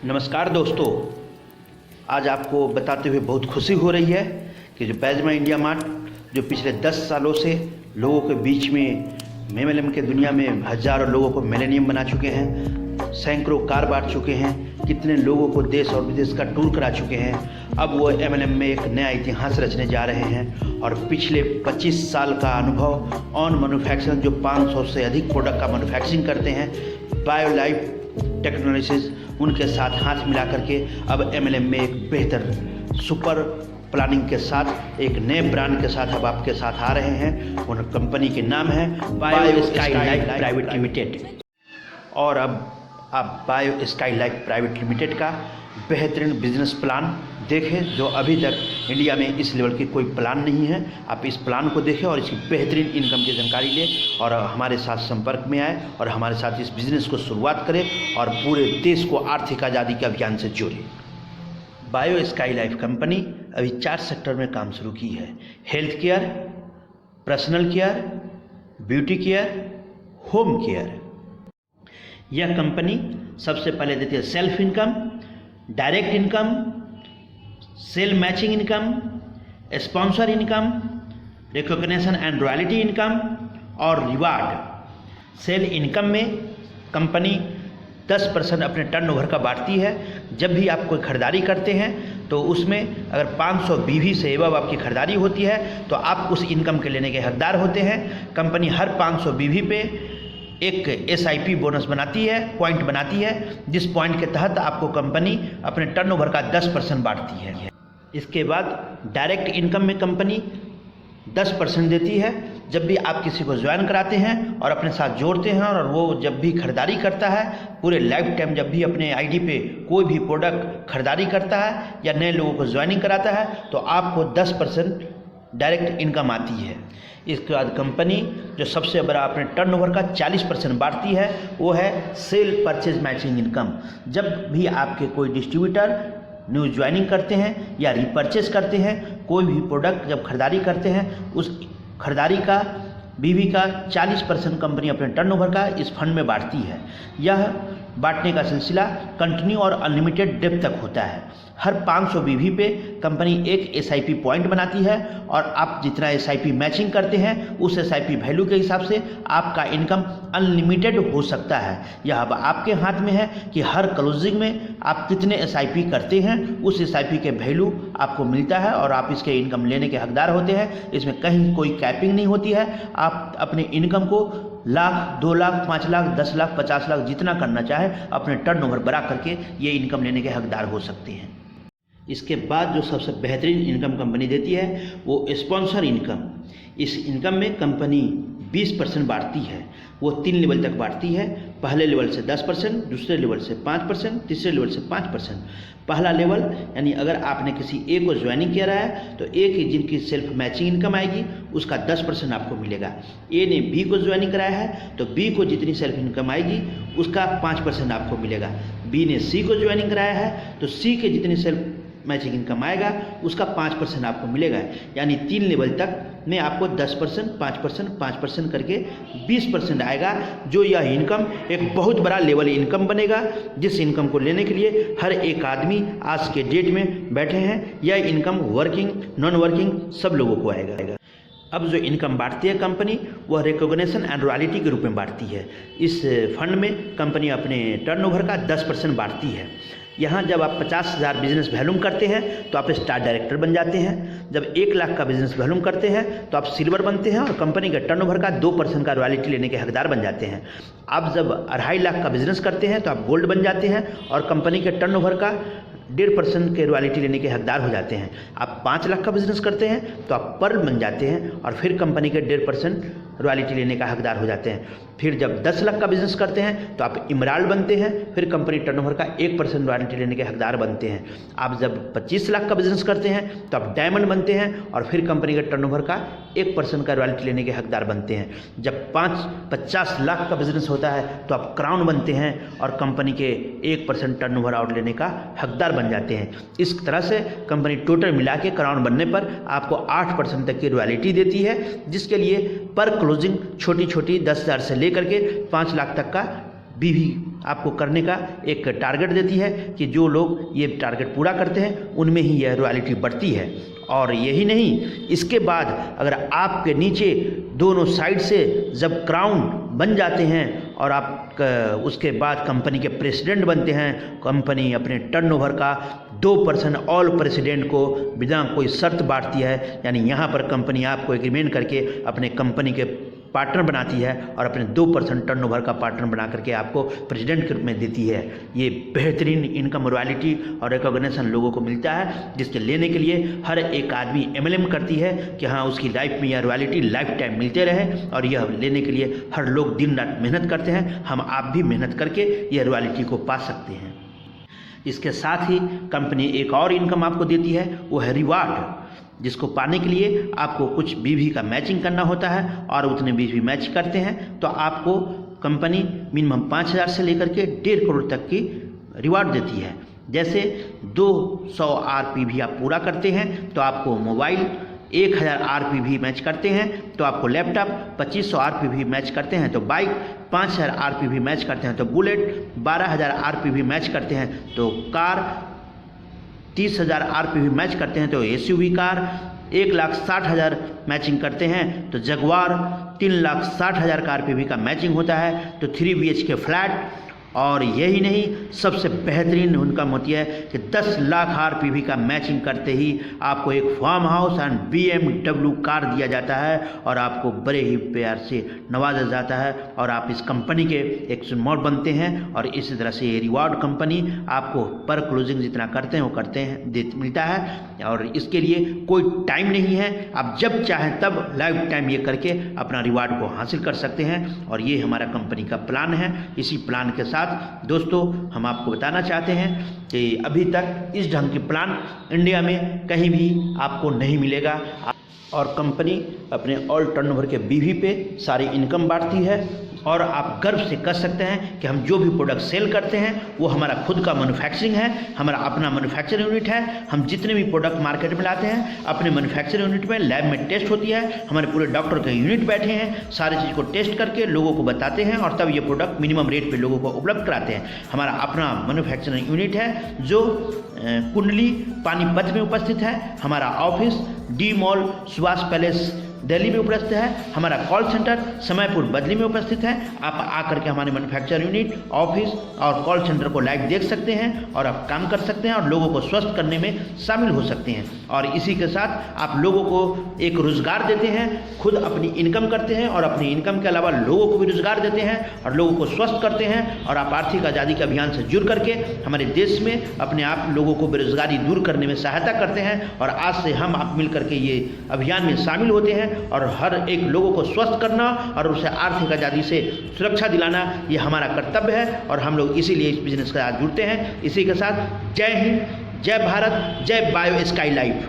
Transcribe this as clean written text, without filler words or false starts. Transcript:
नमस्कार दोस्तों, आज आपको बताते हुए बहुत खुशी हो रही है कि जो बैजमा इंडिया मार्ट जो पिछले 10 सालों से लोगों के बीच में MLM के दुनिया में हज़ारों लोगों को मिलेनियम बना चुके हैं, सैकड़ों कार बांट चुके हैं, कितने लोगों को देश और विदेश का टूर करा चुके हैं। अब वो MLM में एक नया इतिहास रचने जा रहे हैं और पिछले 25 साल का अनुभव ऑन मैन्युफैक्चरिंग जो 500 से अधिक प्रोडक्ट का मैन्युफैक्चरिंग करते हैं, बायोलाइफ टेक्नोलॉजीज उनके साथ हाथ मिला करके अब MLM में एक बेहतर सुपर प्लानिंग के साथ एक नए ब्रांड के साथ अब आपके साथ आ रहे हैं। उन कंपनी के नाम है bio sky life private limited. और अब आप bio sky life private limited का बेहतरीन बिजनेस प्लान देखें जो अभी तक इंडिया में इस लेवल की कोई प्लान नहीं है। आप इस प्लान को देखें और इसकी बेहतरीन इनकम की जानकारी लें और हमारे साथ संपर्क में आए और हमारे साथ इस बिज़नेस को शुरुआत करें और पूरे देश को आर्थिक आज़ादी के अभियान से जोड़ें। बायो स्काई लाइफ कंपनी अभी 4 सेक्टर में काम शुरू की है: health care, personal care, beauty care, home care. यह कंपनी सबसे पहले देती है self income, direct income, sale matching income, sponsor income, recognition and royalty income और रिवार्ड। सेल इनकम में कंपनी 10% अपने टर्नओवर का बांटती है। जब भी आप कोई खरीदारी करते हैं तो उसमें अगर 500 BV से एवं आपकी खरीदारी होती है तो आप उस इनकम के लेने के हकदार होते हैं। कंपनी हर 500 BV पे एक SIP बोनस बनाती है, पॉइंट बनाती है, जिस पॉइंट के तहत आपको कंपनी अपने टर्नओवर का 10% बांटती है। इसके बाद डायरेक्ट इनकम में कंपनी 10% देती है। जब भी आप किसी को ज्वाइन कराते हैं और अपने साथ जोड़ते हैं और वो जब भी खरीदारी करता है, पूरे लाइफ टाइम जब भी अपने ID पे कोई भी प्रोडक्ट खरीदारी करता है या नए लोगों को ज्वाइनिंग कराता है तो आपको 10% डायरेक्ट इनकम आती है। इसके बाद कंपनी जो सबसे बड़ा अपने टर्नओवर का 40% बांटती है वो है सेल परचेज मैचिंग इनकम। जब भी आपके कोई डिस्ट्रीब्यूटर न्यू ज्वाइनिंग करते हैं या रिपर्चेस करते हैं, कोई भी प्रोडक्ट जब खरीदारी करते हैं, उस खरीदारी का BV का 40% कंपनी अपने टर्नओवर का इस फंड में बांटती है। यह बांटने का सिलसिला कंटिन्यू और अनलिमिटेड डेप्थ तक होता है। हर 500 BV पे कंपनी एक SIP पॉइंट बनाती है और आप जितना SIP मैचिंग करते हैं उस SIP वैल्यू के हिसाब से आपका इनकम अनलिमिटेड हो सकता है। यह अब आपके हाथ में है कि हर क्लोजिंग में आप कितने SIP करते हैं, उस SIP के वैल्यू आपको मिलता है और आप इसके इनकम लेने के हकदार होते हैं। इसमें कहीं कोई कैपिंग नहीं होती है। आप अपने इनकम को लाख, 2 लाख, 5 लाख, 10 लाख, 50 लाख जितना करना चाहे अपने टर्नओवर बढ़ा करके ये इनकम लेने के हकदार हो सकते हैं। इसके बाद जो सबसे बेहतरीन इनकम कंपनी देती है वो स्पॉन्सर इनकम। इस इनकम में कंपनी 20% बांटती है। वो 3 लेवल तक बांटती है। पहले लेवल से 10%, दूसरे लेवल से 5%, तीसरे लेवल से 5%। पहला लेवल यानी अगर आपने किसी A को ज्वाइनिंग किया रहा है तो A की जिनकी सेल्फ मैचिंग इनकम आएगी उसका 10% आपको मिलेगा। A ने B को ज्वाइनिंग कराया है तो B को जितनी सेल्फ इनकम आएगी उसका 5% आपको मिलेगा। B ने C को ज्वाइनिंग कराया है तो C के जितनी सेल्फ मैचिंग इनकम आएगा उसका 5% आपको मिलेगा। यानी 3 लेवल तक में आपको 10%, 5%, 5% करके 20% आएगा, जो यह इनकम एक बहुत बड़ा लेवल इनकम बनेगा, जिस इनकम को लेने के लिए हर एक आदमी आज के डेट में बैठे हैं। यह इनकम वर्किंग, नॉन वर्किंग सब लोगों को आएगा। अब जो इनकम बांटती है कंपनी वह रिकॉग्निशन एंड रॉयल्टी के रूप में बांटती है। इस फंड में कंपनी अपने टर्नओवर का 10% बांटती है। यहाँ जब आप 50,000 बिजनेस वैल्यूम करते हैं तो आप स्टार डायरेक्टर बन जाते हैं। जब 1 लाख का बिजनेस वैल्यूम करते हैं तो आप सिल्वर बनते हैं और कंपनी के टर्नओवर का 2% का रॉयल्टी लेने के हकदार बन जाते हैं। आप जब 2.5 लाख का बिजनेस करते हैं तो आप गोल्ड बन जाते हैं और कंपनी के टर्नओवर का 1.5% के रॉयल्टी लेने के हकदार हो जाते हैं। आप 5 लाख का बिजनेस करते हैं तो आप पर्ल बन जाते हैं और फिर कंपनी के 1.5% रॉयल्टी लेने का हकदार हो जाते हैं। फिर जब 10 लाख का बिजनेस करते हैं तो आप इमराल्ड बनते हैं, फिर कंपनी टर्नओवर का 1% रॉयल्टी लेने के हकदार बनते हैं। आप जब 25 लाख का बिजनेस करते हैं तो आप डायमंड बनते हैं और फिर कंपनी के टर्नओवर का 1% का रॉयल्टी लेने के हकदार बनते हैं। जब 50 लाख का बिजनेस होता है तो आप क्राउन बनते हैं और कंपनी के 1% टर्नओवर आउट लेने का हकदार बन जाते हैं। इस तरह से कंपनी टोटल मिला के क्राउन बनने पर आपको 8% तक की रॉयल्टी देती है, जिसके लिए पर क्लोजिंग छोटी छोटी 10,000 से लेकर के 5 लाख तक का बीवी आपको करने का एक टारगेट देती है कि जो लोग ये टारगेट पूरा करते हैं उनमें ही यह रॉयल्टी बढ़ती है। और यही नहीं, इसके बाद अगर आपके नीचे दोनों साइड से जब क्राउन बन जाते हैं और आप उसके बाद कंपनी के प्रेसिडेंट बनते हैं, कंपनी अपने टर्नओवर का 2% ऑल प्रेसिडेंट को बिना कोई शर्त बांटती है। यानी यहाँ पर कंपनी आपको एग्रीमेंट करके अपने कंपनी के पार्टनर बनाती है और अपने 2% टर्नओवर का पार्टनर बना करके आपको प्रेसिडेंट के रूप में देती है। ये बेहतरीन इनकम रॉयल्टी और रिकॉग्निशन लोगों को मिलता है, जिसके लेने के लिए हर एक आदमी MLM करती है कि हाँ उसकी लाइफ में यह रॉयल्टी लाइफ टाइम मिलते रहे। और यह लेने के लिए हर लोग दिन रात मेहनत करते हैं। हम आप भी मेहनत करके यह रॉयल्टी को पा सकते हैं। इसके साथ ही कंपनी एक और इनकम आपको देती है, वो है रिवार्ड, जिसको पाने के लिए आपको कुछ बीवी का मैचिंग करना होता है और उतने बीवी मैच करते हैं तो आपको कंपनी मिनिमम 5,000 से लेकर के 1.5 करोड़ तक की रिवार्ड देती है। जैसे 200 RPV आप पूरा करते हैं तो आपको मोबाइल, 1,000 RPV मैच करते हैं तो आपको लैपटॉप, 2,500 RPV मैच करते हैं तो बाइक, 5,000 RPV मैच करते हैं तो बुलेट, 12,000 RPV मैच करते हैं तो कार, 30,000 RPV मैच करते हैं तो SUV कार, 1,60,000 मैचिंग करते हैं तो जगुआर, 3,60,000 का RPV का मैचिंग होता है तो 3 BHK फ्लैट। और यही नहीं, सबसे बेहतरीन इनकम होती है कि 10 लाख RPV का मैचिंग करते ही आपको एक farm house and BMW car दिया जाता है और आपको बड़े ही प्यार से नवाजा जाता है और आप इस कंपनी के एक स्मॉल बनते हैं। और इसी तरह से ये रिवार्ड कंपनी आपको पर क्लोजिंग जितना करते हैं वो करते हैं मिलता है। और इसके लिए कोई टाइम नहीं है, आप जब चाहें तब लाइफ टाइम ये करके अपना रिवार्ड को हासिल कर सकते हैं। और ये हमारा कंपनी का प्लान है। इसी प्लान के साथ दोस्तों हम आपको बताना चाहते हैं कि अभी तक इस ढंग की प्लान इंडिया में कहीं भी आपको नहीं मिलेगा। और कंपनी अपने ऑल टर्नओवर के बीवी पे सारी इनकम बांटती है और आप गर्व से कह सकते हैं कि हम जो भी प्रोडक्ट सेल करते हैं वो हमारा खुद का मैन्युफैक्चरिंग है, हमारा अपना मैन्युफैक्चरिंग यूनिट है। हम जितने भी प्रोडक्ट मार्केट में लाते हैं अपने मैन्युफैक्चरिंग यूनिट में लैब में टेस्ट होती है, हमारे पूरे डॉक्टर के यूनिट बैठे हैं, सारी चीज़ को टेस्ट करके लोगों को बताते हैं और तब ये प्रोडक्ट मिनिमम रेट पर लोगों को उपलब्ध कराते हैं। हमारा अपना मैन्युफैक्चरिंग यूनिट है जो कुंडली पानीपत में उपस्थित है। हमारा office D mall Subhash palace Delhi में उपस्थित है। हमारा कॉल सेंटर समयपुर बदली में उपस्थित है। आप आकर के हमारे मैन्युफैक्चर यूनिट, ऑफिस और कॉल सेंटर को लाइव देख सकते हैं और आप काम कर सकते हैं और लोगों को स्वस्थ करने में शामिल हो सकते हैं। और इसी के साथ आप लोगों को एक रोज़गार देते हैं, खुद अपनी इनकम करते हैं और अपनी इनकम के अलावा लोगों को भी रोज़गार देते हैं और लोगों को स्वस्थ करते हैं। और आप आर्थिक आज़ादी के अभियान से जुड़ करके हमारे देश में अपने आप लोगों को बेरोजगारी दूर करने में सहायता करते हैं। और आज से हम आप मिल करके ये अभियान में शामिल होते हैं और हर एक लोगों को स्वस्थ करना और उसे आर्थिक आज़ादी से सुरक्षा दिलाना ये हमारा कर्तव्य है। और हम लोग इसीलिए इस बिजनेस के साथ जुड़ते हैं। इसी के साथ जय हिंद, जय भारत, जय बायो स्काई लाइफ।